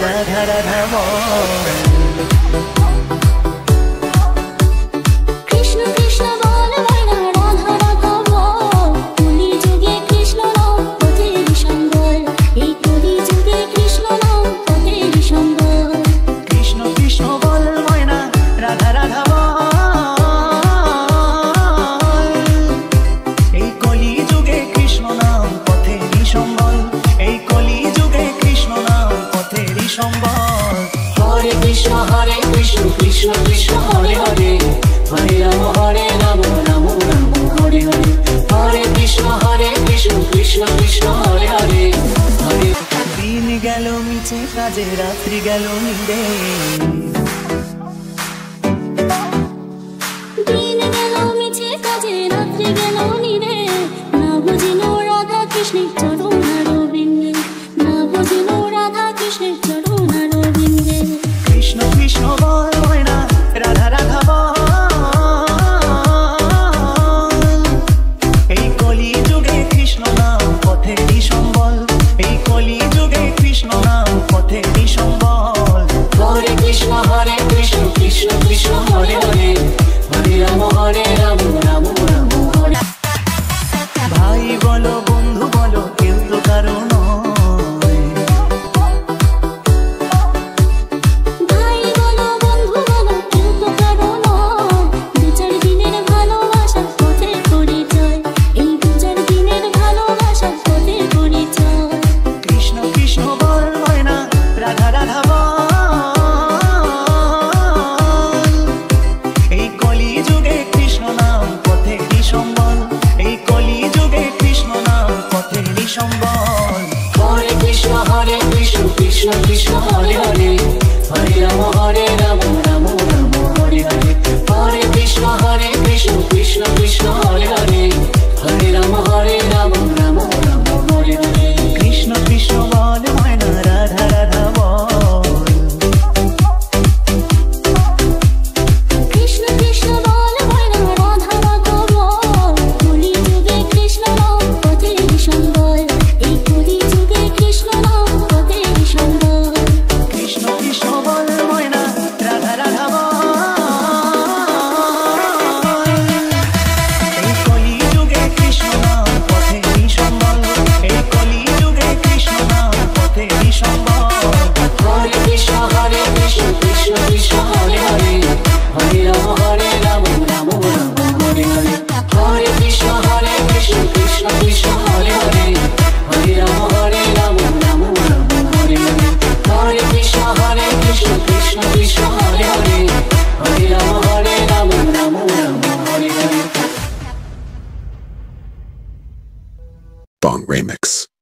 রাধা রাধা বল। কৃষ্ণ কৃষ্ণ বল ময়না রাধা রাধা বল। কলি যুগে কৃষ্ণ নাম পথের সম্বল। এই কলি যুগে কৃষ্ণ নাম পথের সম্বল। কৃষ্ণ কৃষ্ণ বল ময়না রাধা রাধা বল। এই কলি যুগে কৃষ্ণ নাম পথেরই সম্বল। এই কলি যুগে কৃষ্ণ নাম পথেরই সম্বল। হরে কৃষ্ণ কৃষ্ণ কৃষ্ণ হরে হরে। হরে রাম রাম রাম হরে হরে। হরে কৃষ্ণ কৃষ্ণ কৃষ্ণ হরে হরে। হরে দিন গেল মিছে কাজে রাত্রি গেল নিরে। দিন গেল মিছে কাজে রাত্রি গেল নিরে। না বুঝিল রাধা কৃষ্ণের চরণ অরবিন্দে। না বুঝিল রাধা কৃষ্ণের চরণ অরবিন্দে। কৃষ্ণ কৃষ্ণ বল ময়না রাধা রাধা বল। এই কলি যুগে কৃষ্ণ নাম পথেরই সম্বল। এই কলি যুগে কৃষ্ণ নাম পথেরই সম্বল। হরে কৃষ্ণ কৃষ্ণ কৃষ্ণ হরে হরে। হরে রাম রাম রাম হরে। ভাই বলো বন্ধু বলো কেউ তো কারো নয়। ভাই বলো বন্ধু বলো কেউ তো কারো নয়। দু চার দিনের ভালোবাসা পথের পরিচয়। এই দু চার দিনের ভালোবাসা পথের পরিচয়। কৃষ্ণ কৃষ্ণ বল ময়না রাধা রাধা বল। এই কলি যুগে কৃষ্ণ নাম পথেরই সম্বল। এই কলি যুগে কৃষ্ণ নাম পথেরই সম্বল। হরে কৃষ্ণ কৃষ্ণ কৃষ্ণ হরে হরে। হরে রাম রাম রাম হরে হরে। হরে কৃষ্ণ কৃষ্ণ কৃষ্ণ হরে হরে। হরে রাম রাম রাম হরে হরে। কৃষ্ণ কৃষ্ণ বল ময়না রাধা রাধা বল। কৃষ্ণ কৃষ্ণ বল ময়না রাধা রাধা বল। কলি যুগে কৃষ্ণ নাম পথের সম্বল। এই কলি যুগে কৃষ্ণ নাম পথের সম্বল। কৃষ্ণ কৃষ্ণ বল ময়না রাধা রাধা বল। এই কলি যুগে কৃষ্ণ নাম পথেরই সম্বল। এই কলি যুগে কৃষ্ণ নাম পথেরই সম্বল। হরে কৃষ্ণ কৃষ্ণ কৃষ্ণ হরে হরে। হরে রাম রাম রাম হরে হরে। হরে কৃষ্ণ কৃষ্ণ কৃষ্ণ হরে হরে। হরে রাম রাম রাম হরে হরে। হরে কৃষ্ণ কৃষ্ণ কৃষ্ণ হরে হরে। হরে রাম রাম রাম হরে হরে। Bong Remix.